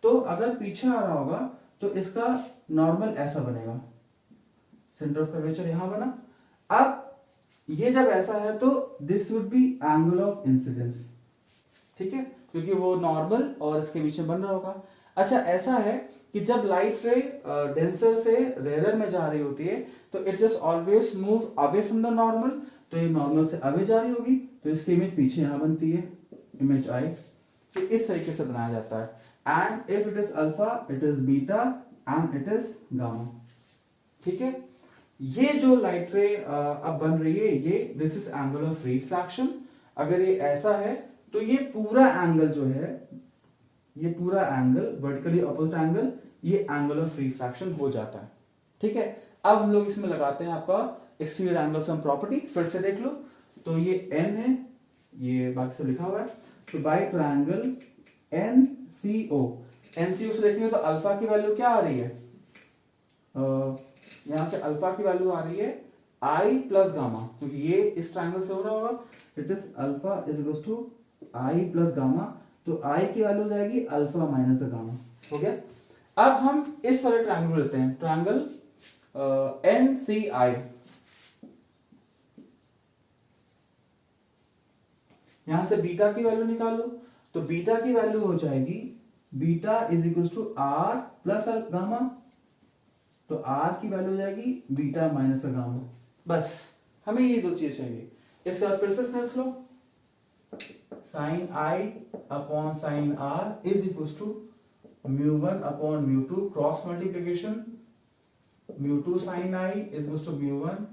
तो अगर पीछे आ रहा होगा तो इसका नॉर्मल ऐसा बनेगा, सेंटर ऑफ कर्वेचर यहां बना। अब ये जब ऐसा है तो this would be angle of incidence, ठीक है, क्योंकि वो नॉर्मल और इसके बीच में बन रहा होगा। अच्छा, ऐसा है कि जब लाइट रे डेंसर से रेयर में जा रही होती है तो it just always move away from the normal, तो ये नॉर्मल से अवे जा रही होगी तो इसकी इमेज पीछे यहां बनती है, इमेज आई। तो इस तरीके से बनाया जाता है, and if it is alpha it is beta and it is gamma, ठीक है। ये जो लाइट रे अब बन रही है, ये this is angle of refraction. अगर ये ऐसा है तो ये पूरा एंगल जो है, ये पूरा एंगल वर्टिकली अपोजिट एंगल, ये एंगल ऑफ रिफ्रैक्शन हो जाता है, ठीक है। अब हम लोग इसमें लगाते हैं आपका एक्सटीरियर एंगल सम प्रॉपर्टी, फिर से देख लो। तो ये n है, ये बाकी सब लिखा हुआ है, तो बाय ट्रायंगल NCO, NCO से देखेंगे तो अल्फा की वैल्यू क्या आ रही है, यहां से अल्फा की वैल्यू आ रही है I प्लस गामा, क्योंकि ये इस ट्रायंगल से हो रहा होगा, it is alpha is equals to I plus gamma, तो I की वैल्यू हो जाएगी अल्फा माइनस गामा। हो गया। अब हम इस वाले ट्रायंगल लेते हैं, ट्रायंगल NCI, यहां से बीटा की वैल्यू निकालो, तो बीटा की वैल्यू हो जाएगी beta is equal to R plus gamma, तो आर की वैल्यू हो जाएगी बीटा माइनस गामा। बस हमें ये दो चीज चाहिए। इसके बाद फिर से सेंस लो, sine I upon sine R is equal to mu one upon mu two, cross multiplication, mu two sine I is equal to mu one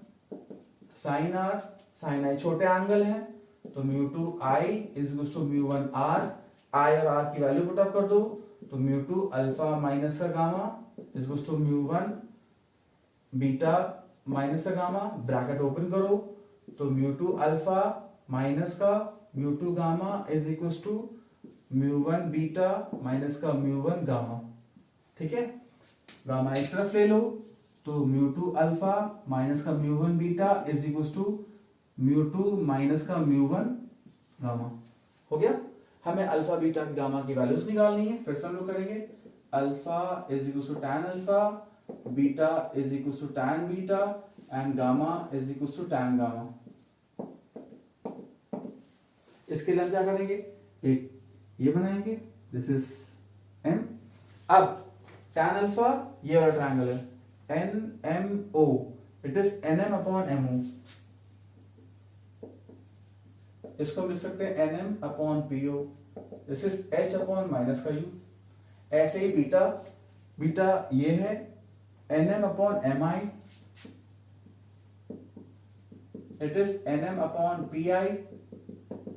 sine R, sine I छोटे एंगल है तो mu two I is equal to mu one R, I और R की value put up कर दो, तो mu two alpha minus का gamma is equal to mu one beta minus का गामा, ब्रैकेट ओपन करो, तो म्यू टू अल्फा माइनस का mu two gamma is equal to mu one beta minus का mu one gamma. ठीक है, gamma एक तरफ ले लो, तो म्यू टू अल्फा माइनस का mu one beta is equal to mu two minus का म्यू वन गामा। हो गया। हमें अल्फा बीटा गामा की वैल्यूज निकालनी है, फिर से हम लोग करेंगे, alpha is equal to tan alpha, beta is equal to tan beta and gamma is equal to tan gamma. इसके लिए हम क्या करेंगे, एक ये बनाएंगे, दिस इज एम। अब टैन अल्फा ये वाला ट्रायंगल है NMO, it is NM upon MO, इसको हम लिख सकते हैं NM upon PO, this is H upon minus का U। ऐसे ही बीटा, बीटा ये है NM upon MI, it is NM upon PI,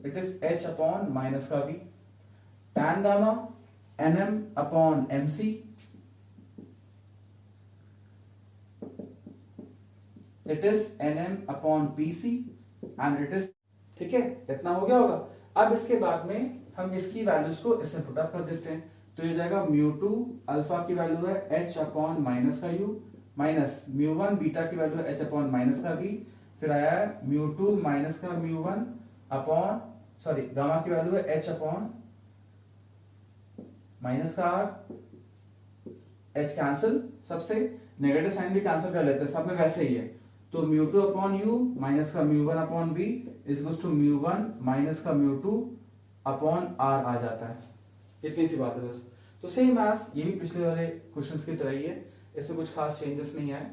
it is H upon minus का V। Tan gamma NM upon MC, it is NM upon PC and it is, ठीक है, इतना हो गया होगा। अब इसके बाद में हम इसकी वैल्यूज को इसमें पुट अप कर देते हैं, तो ये जाएगा म्यू टू अल्फा की वैल्यू है H अपॉन माइनस का U minus mu one beta की वैल्यू है H अपॉन माइनस का V, फिर आया है म्यू टू माइनस का mu one upon sorry gamma की वैल्यू है H अपॉन माइनस का R, H कैंसिल, सबसे नेगेटिव साइन भी कैंसिल कर लेते हैं, सब में वैसे ही है, तो mu two upon u minus का mu one upon V is equal to mu one minus का म्यू टू अपॉन आर आ जाता है। इतनी सी बात है बस। तो सेम एज ये भी पिछले वाले क्वेश्चंस की तरह ही है, इसमें कुछ खास चेंजेस नहीं आए।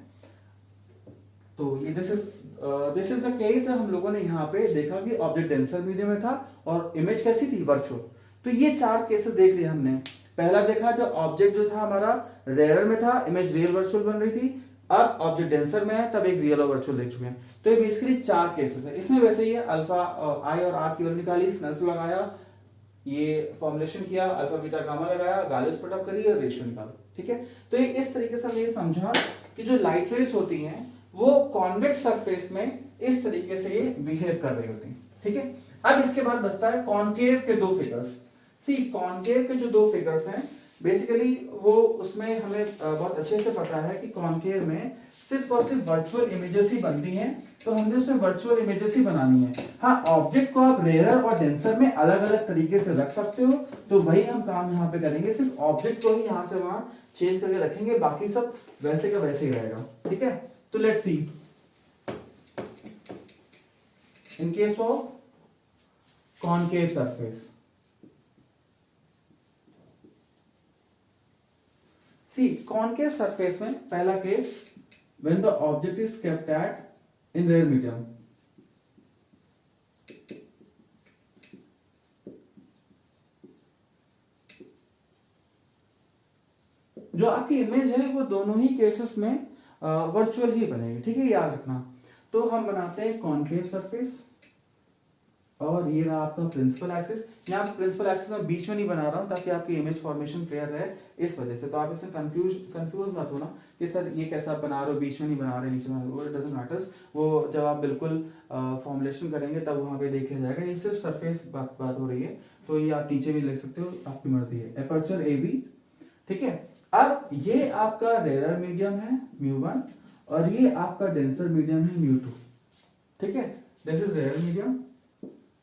तो ये दिस इज द केस। हम लोगों ने यहाँ पे देखा कि ऑब्जेक्ट डेंसर मीडियम में था और इमेज कैसी थी, वर्चुअल। तो ये चार केसेस देख लिए हमने। पहला देखा जब ऑब्जेक्ट जो था हमारा रेयर में था, इमेज रियल वर्चुअल बन रही थी। अब ऑब्जेक्ट डेंसर में है, तब एक रियल और वर्चुअल देख चुके हैं। तो ये बेसिकली चार केसेस है। इसमें वैसे ही है, अल्फा आई और आर की वैल्यू निकाली, स्नेल्स लगाया, ये फॉर्मुलेशन किया, अल्फा बीटा गामा लगाया, वैल्यूज पुट अप करी और रेशियो निकाला। ठीक है, तो ये इस तरीके से हमने ये समझा कि जो लाइट रेज होती हैं वो कॉन्वेक्स सरफेस में इस तरीके से ये बिहेव कर रही होती हैं। ठीक है, अब इसके बाद बचता है कॉन्केव के दो फिगर्स। सी कॉन्केव के जो दो फिगर्स हैं बेसिकली वो उसमें हमें बहुत अच्छे से पता है कि कॉन्केव में सिर्फ और सिर्फ वर्चुअल इमेजेस ही बनती हैं, तो हमने उसमें वर्चुअल इमेजेस ही बनानी है। हाँ, ऑब्जेक्ट को आप रेयर और डेंसर में अलग अलग तरीके से रख सकते हो, तो वही हम काम यहाँ पे करेंगे। सिर्फ ऑब्जेक्ट को ही यहाँ से वहां चेंज करके रखेंगे, बाकी सब वैसे का वैसे ही रहेगा। ठीक है, तो let's see in case of concave surface. See, concave surface में पहला case when the object is kept at in real medium। जो आपकी इमेज है वो दोनों ही केसेस में वर्चुअल ही बनेगी। ठीक है, याद रखना। तो हम बनाते हैं कॉन्केव सरफेस। और ये रहा आपका प्रिंसिपल एक्सिस। यहाँ पे प्रिंसिपल एक्सिस में बीच में नहीं बना रहा हूँ ताकि आपकी इमेज फॉर्मेशन क्लियर रहे, इस वजह से। तो आप इसमें कंफ्यूज मत होना कि सर ये कैसा आप बना रहे हो, बीच में नहीं बना रहे, नीचे बना रहे हो, डजंट मैटर्स। वो जब आप बिल्कुल फॉर्मुलेशन करेंगे तब वहाँ पे देख लिया जाएगा। ये सिर्फ सरफेस बात हो रही है, तो ये आप नीचे भी लिख सकते हो, आपकी मर्जी है। एपर्चर ए बी, ठीक है। अब ये आपका रेयर मीडियम है μ1 और ये आपका डेंसर मीडियम है μ2, ठीक है। This is rare medium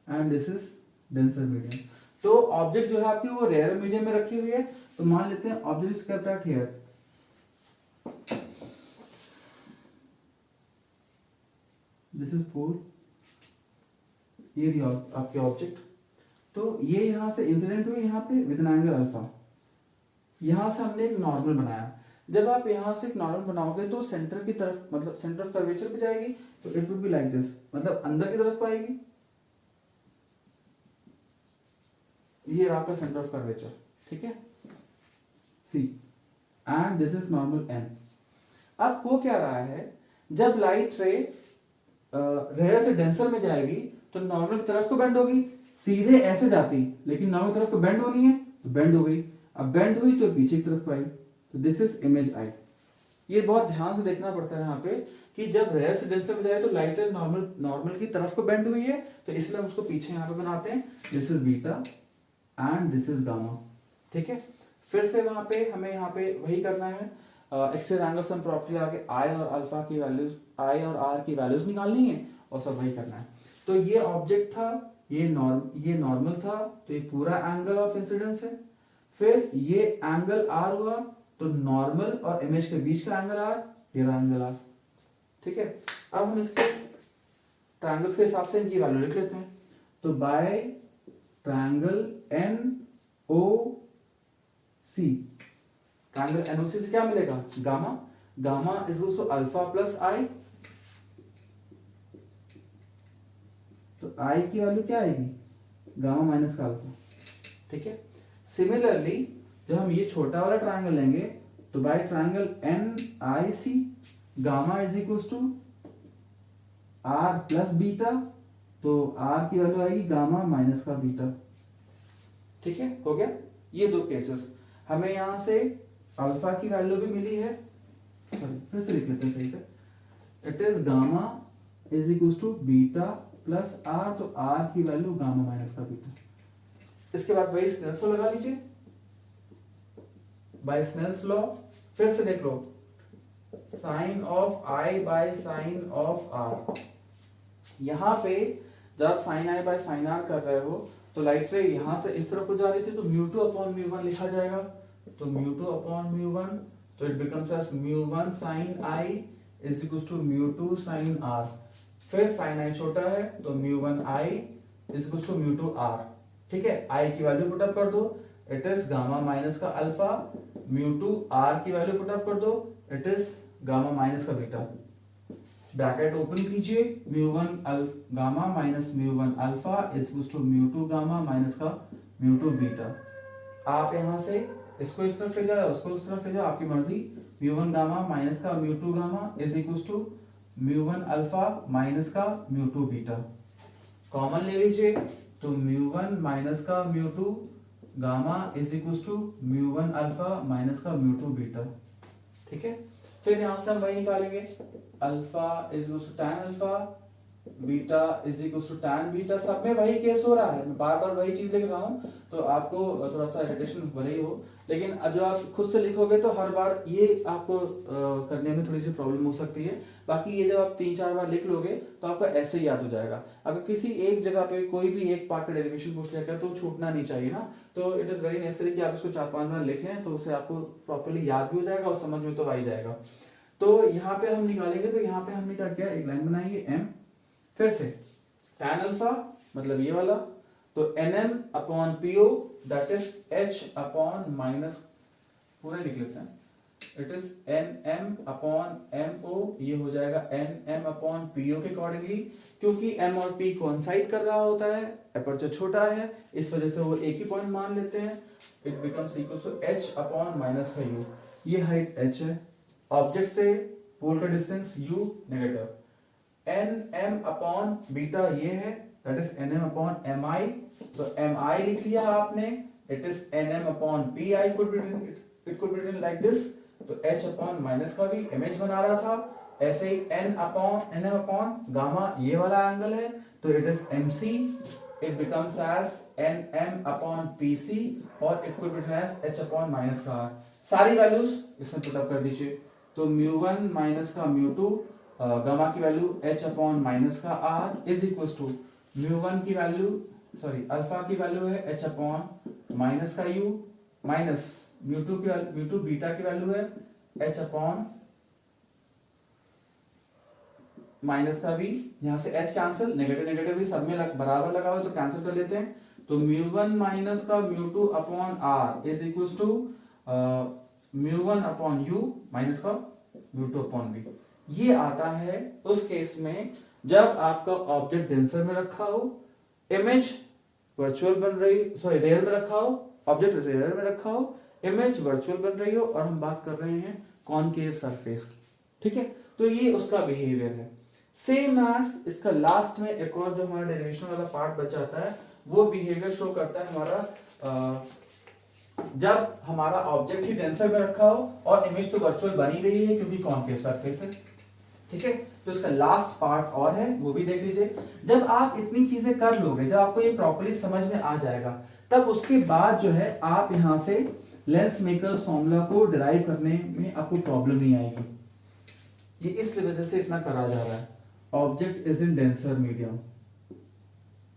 and this is denser medium. तो ऑब्जेक्ट जो है आपकी वो रेयर मीडियम में रखी हुई है, तो मान लेते हैं object is kept at here. This is pole, ये आपके ऑब्जेक्ट। तो ये यहां से इंसिडेंट हुई यहाँ पे विद एन एंगल अल्फा। यहां से हमने एक नॉर्मल बनाया। जब आप यहां से एक नॉर्मल बनाओगे तो सेंटर की तरफ, मतलब सेंटर ऑफ कर्वेचर पे जाएगी, तो it would be like this, मतलब अंदर की तरफ आएगी। ये आपका सेंटर ऑफ कर्वेचर, ठीक है, C, and this is normal N. अब हो क्या रहा है, जब लाइट रे रेयर से डेंसर में जाएगी तो नॉर्मल की तरफ को बेंड होगी, सीधे ऐसे जाती, लेकिन नॉर्मल की तरफ को बेंड होनी है तो बेंड हो गई। अब बेंड हुई तो पीछे की तरफ को आई, तो दिस इज इमेज आई। ये बहुत ध्यान से देखना पड़ता है यहाँ पे कि जब रेयर से डेंसर में जाए तो लाइट रे नॉर्मल की तरफ को बेंड हुई है, तो इसलिए हम उसको पीछे यहाँ पे बनाते हैं। This is beta and this is gamma, ठीक है। फिर से वहां पे हमें यहाँ पे वही करना है, एक्सटेरियर एंगल सम प्रॉपर्टी लगा के आई और अल्फा की वैल्यूज, आई और आर की वैल्यूज निकालनी है और सब वही करना है। तो ये ऑब्जेक्ट था, ये नॉर्मल था, तो ये पूरा एंगल ऑफ इंसिडेंस है। फिर ये एंगल आर हुआ, तो नॉर्मल और इमेज के बीच का एंगल आर, ये एंगल आर, ठीक है। अब हम इसके ट्रायंगल्स के हिसाब से इनकी वैल्यू लिख लेते हैं। तो by triangle NOC, triangle NOC से क्या मिलेगा, gamma. Gamma is equal to alpha plus I, तो आई की वैल्यू क्या आएगी, गामा माइनस का अल्फा, ठीक है। सिमिलरली जब हम ये छोटा वाला ट्रायंगल लेंगे तो by triangle NIC, gamma is equal to R plus beta, तो आर की वैल्यू आएगी गामा माइनस का बीटा, ठीक है। हो गया ये दो केसेस। हमें यहां से अल्फा की वैल्यू भी मिली है, फिर से लिख लेते हैं सही से। It is gamma is equal to beta plus R, तो आर की वैल्यू गामा माइनस का बीटा। इसके बाद वही स्नेल्स लॉ लगा लीजिए, बाय स्नेल्स लॉ। फिर से देख लो, sine of I by sine of R. यहां पे जब sine I by sine R कर रहे हो तो लाइट रे यहां से इस तरफ को जा रही थी, तो μ2 अपॉन μ1 लिखा जाएगा। तो μ2 अपॉन μ1, तो it becomes as μ1 sine I is equal to μ2 sine R. फिर साइन आई छोटा है तो μ1 I is equal to μ2 R, ठीक है। आई की वैल्यू पुट अप कर दो, इट इज गामा माइनस का अल्फा। μ2 आर की वैल्यू पुट अप कर दो, इट इज गामा माइनस का बीटा। ब्रैकेट ओपन कीजिए, μ1 gamma minus μ1 alpha is equal to μ2 gamma minus का μ2 बीटा। आप यहां से इसको इस तरफ ले जाओ, उसको उस तरफ ले जाओ, आपकी मर्जी। μ1 गामा माइनस का μ2 gamma is equal to μ1 alpha minus का μ2 बीटा। कॉमन ले लीजिए, तो μ1 माइनस का μ2 gamma is equal to μ1 alpha minus का μ2 बीटा, ठीक है। फिर यहां से हम वही निकालेंगे, alpha is equal to tan alpha, beta is equal to tan beta. सब में वही केस हो रहा है, मैं बार बार वही चीज लिख रहा हूँ, तो आपको थोड़ा सा इरिटेशन भले ही हो, लेकिन जो आप खुद से लिखोगे तो हर बार ये आपको करने में थोड़ी सी प्रॉब्लम हो सकती है। बाकी ये जब आप 3-4 बार लिख लोगे तो आपको ऐसे ही याद हो जाएगा। अगर किसी एक जगह पे कोई भी एक पार्ट का डेरिवेशन पूछ लिया गया तो छूटना नहीं चाहिए ना, तो इट इज वेरी नेसेसरी कि आप इसको 4-5 बार लिख लें, तो उससे आपको प्रॉपर्ली याद भी हो जाएगा और समझ में तो आ ही जाएगा। तो यहाँ पे हम निकालेंगे, तो यहाँ पे हमने क्या किया, एक लाइन बनाई है m, फिर से tan अल्फा मतलब ये वाला, तो nm upon PO that is h upon minus, पूरा लिख लेते हैं, it is nm upon mo, ये हो जाएगा nm अपॉन पीओ के अकॉर्डिंगली, क्योंकि m और p कोइंसाइड कर रहा होता है, एपर्चर छोटा है, इस वजह से वो एक ही पॉइंट मान लेते हैं। It becomes equal to h upon minus का u, ये हाइट h है, ऑब्जेक्ट से पोल का distance u negative, nm upon beta ये है, that is N M upon M I. तो एम आई लिख लिया आपने, it is N M upon P I, it could be written like this. तो एच अपॉन माइनस का भी image बना रहा था, ऐसे ही एन एम अपॉन गामा ये वाला एंगल है, तो it is M C, it becomes as nm upon pc और it could be written as h upon minus का r। सारी वैल्यूज इसमें पुट अप कर दीजिए। तो μ1 माइनस का μ2, गामा की वैल्यू h अपॉन माइनस का r इज इक्वल टू μ1 की वैल्यू, सॉरी अल्फा की वैल्यू है h अपॉन माइनस का u माइनस μ2 बीटा की वैल्यू है h अपॉन माइनस का भी, यहां से h कैंसिल, नेगेटिव नेगेटिव भी सब में बराबर लगा हुआ तो कैंसिल कर लेते हैं। तो μ1 माइनस का μ2 upon r is equal to μ1 upon u minus का μ2 अपॉन v। ये आता है उस केस में जब आपका ऑब्जेक्ट डेंसर में रखा हो, इमेज वर्चुअल बन रही, सॉरी रेयर में रखा हो, ऑब्जेक्ट रेयर में रखा हो, इमेज वर्चुअल बन रही हो, और हम बात कर रहे हैं कॉनकेव सरफेस की। ठीक है, तो ये उसका बिहेवियर है। सेम एज इसका लास्ट में एक और जो हमारा डेरिवेशन वाला पार्ट बच जाता है, वो बिहेवियर शो करता है हमारा जब हमारा ऑब्जेक्ट ही डेंसर में रखा हो और इमेज तो वर्चुअल बनी रही है क्योंकि कॉनकेव सरफेस है। ठीक है, तो इसका लास्ट पार्ट और है, वो भी देख लीजिए। जब आप इतनी चीजें कर लोगे, जब आपको ये प्रॉपर्ली समझ में आ जाएगा, तब उसके बाद जो है आप यहां से लेंस मेकर्स फॉर्मूला को डिराइव करने में आपको प्रॉब्लम नहीं आएगी। ये इस वजह से इतना करा जा रहा है, object is in denser medium.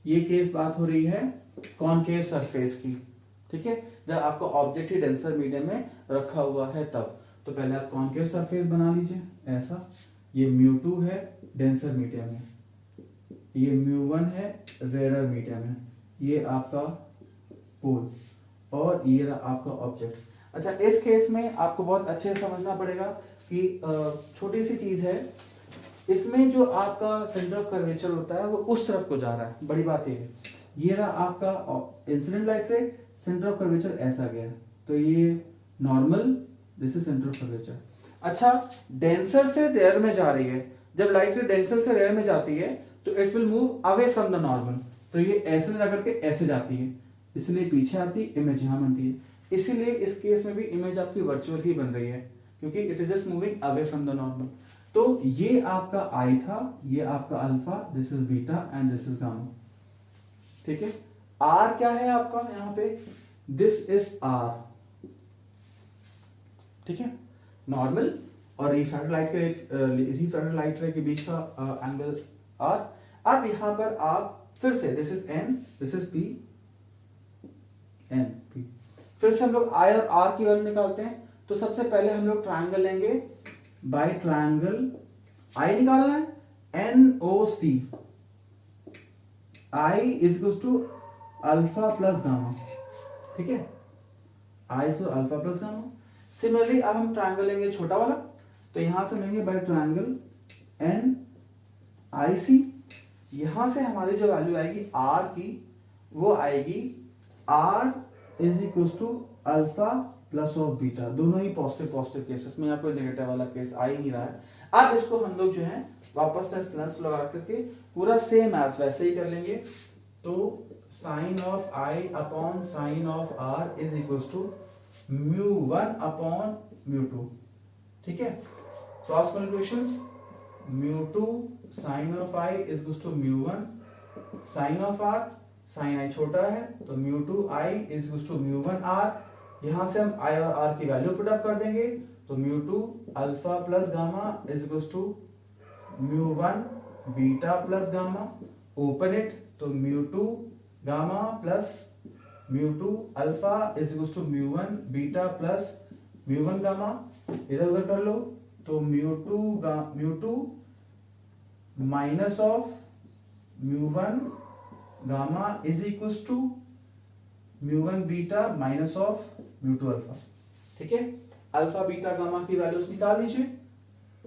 ये केस बात हो रही है कॉनकेव सरफेस की। ठीक है, जब आपका ऑब्जेक्ट ही डेंसर मीडियम में रखा हुआ है तब। तो पहले आप कॉनकेव सरफेस बना लीजिए ऐसा, ये μ2 है डेंसर मीडियम में, ये μ1 है रेयर मीडियम में, ये आपका पोल और ये रहा आपका ऑब्जेक्ट। अच्छा, इस केस में आपको बहुत अच्छे से समझना पड़ेगा कि छोटी सी चीज है, इसमें जो आपका सेंटर ऑफ कर्वेचर होता है वो उस तरफ को जा रहा है। बड़ी बात ये है, ये रहा आपका इंसिडेंट लाइट रे, सेंटर ऑफ कर्वेचर ऐसा गया, तो ये normal, this is centre of curvature. अच्छा, डेंसर से रेयर में जा रही है, जब लाइट रे डेंसर से रेयर में जाती है तो it will move away from the normal, तो ये ऐसे जाकर के ऐसे जाती है, इसलिए पीछे आती इमेज यहां बनती है। इसीलिए इस केस में भी इमेज आपकी वर्चुअल ही बन रही है क्योंकि it is just moving away from the normal. तो ये आपका आई था, ये आपका alpha, this is beta and this is gamma. ठीक है, आर क्या है आपका यहां पे, दिस इज आर। ठीक है, नॉर्मल और रिफ्रैक्टेड लाइट रे के बीच का एंगल आर। अब यहां पर आप फिर से, this is N, this is P, N P, फिर से हम लोग आई और आर की वैल्यू निकालते हैं। तो सबसे पहले हम लोग ट्रायंगल लेंगे, बाय ट्रायंगल आई निकालना है, N O C, I is equal to alpha plus gamma. ठीक है, I so alpha plus gamma. Similarly अब हम ट्रायंगल लेंगे छोटा वाला, तो यहां से लेंगे बाय ट्रायंगल एन आई सी, यहां से हमारी जो वैल्यू आएगी आर की, वो आएगी R is equal to alpha plus of beta. दोनों ही पॉजिटिव केसेस में, यहाँ कोई नेगेटिव वाला केस आ ही नहीं रहा है। अब इसको हम लोग जो है वापस से स्लेंस लगा करके पूरा सेम एज वैसे ही कर लेंगे। तो sine of I upon sine of R is equal to μ1 upon μ2। ठीक है, cross multiplications, μ2 sine of I is equal to μ1 sine of R, sine I छोटा है तो μ2 I is equal to μ1 R. यहां से हम आई और आर की वैल्यू पुट अप कर देंगे, तो μ2 alpha plus gamma is equal to μ1 beta plus gamma, open it, तो μ2 gamma plus μ2 alpha is equal to μ1 beta plus μ1 gamma. इधर उधर कर लो, तो μ2 minus of μ1 gamma is equal to μ1 beta minus of μ2 alpha. ठीक है, अल्फा बीटा गामा की values निकाल लीजिए,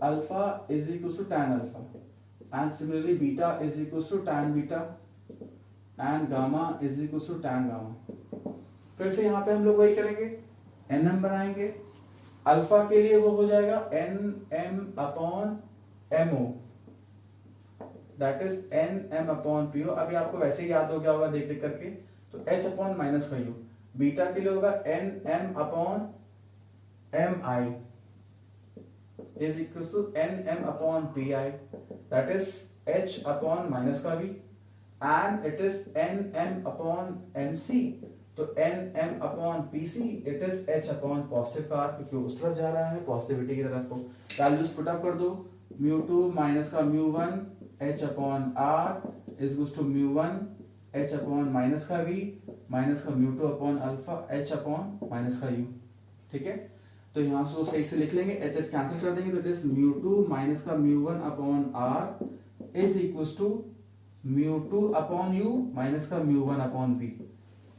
alpha is equal to tan alpha and similarly beta is equal to tan beta and gamma is equal to tan gamma. फिर से यहां पे हम लोग वही करेंगे, nm बनाएंगे, अल्फा के लिए वो हो जाएगा nm upon mo, that is N M upon P O. अभी आपको वैसे ही याद हो गया होगा देख देख करके, तो एच अपॉन माइनस का यू। बीटा के लिए होगा n M upon M i is equal to n M upon P i, that is h upon minus का v, and it is N M upon m c, तो n M upon p c, it is h upon positive का r, क्योंकि उस तरफ जा रहा है positivity की तरफ को। वैल्यूज पुट अप कर दो, म्यू टू माइनस का mu one h upon r is goes to mu one h upon minus का वी माइनस का mu two upon alpha h upon minus का यू। ठीक है, तो यहां से सही से लिख लेंगे, एच एच कैंसिल कर देंगे, तो it is mu two minus का mu one upon r is equal to mu two upon u minus का म्यू वन अपॉन वी।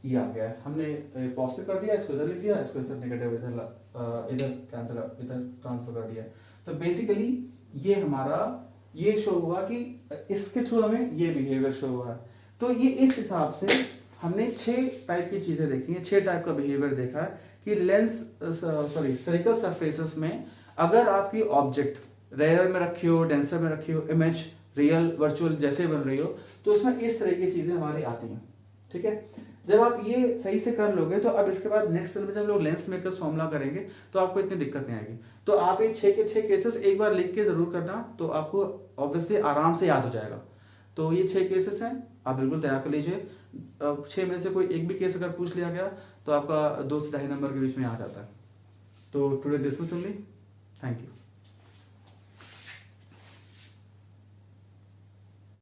ये आ गया है, हमने पॉजिटिव कर दिया, इसको इधर लिख दिया, इसको इधर नेगेटिव इधर कैंसिल इधर ट्रांसफर कर दिया। तो बेसिकली ये हमारा ये शो हुआ कि इसके थ्रू हमें ये बिहेवियर शो हुआ है। तो ये इस हिसाब से हमने 6 टाइप की चीजें देखी हैं, 6 टाइप का बिहेवियर देखा है कि लेंस स्फेरिकल सरफेसेस में अगर आपकी ऑब्जेक्ट रेयर में रखी हो, डेंसर में रखी हो, इमेज रियल वर्चुअल जैसे बन रही हो, तो उसमें इस तरह की चीजें हमारी आती हैं। ठीक है, जब आप ये सही से कर लोगे तो अब इसके बाद नेक्स्ट में जब लोग लेंस मेकर्स फॉर्मूला करेंगे तो आपको इतनी दिक्कत नहीं आएगी। तो आप ये 6 के 6 केसेस एक बार लिख के जरूर करना, तो आपको ऑब्वियसली आराम से याद हो जाएगा। तो ये 6 केसेस हैं, आप बिल्कुल तैयार कर लीजिए। 6 में से कोई एक भी केस अगर पूछ लिया गया तो आपका 2 से 2.5 नंबर के बीच में आ जाता है। तो today this much only, thank you.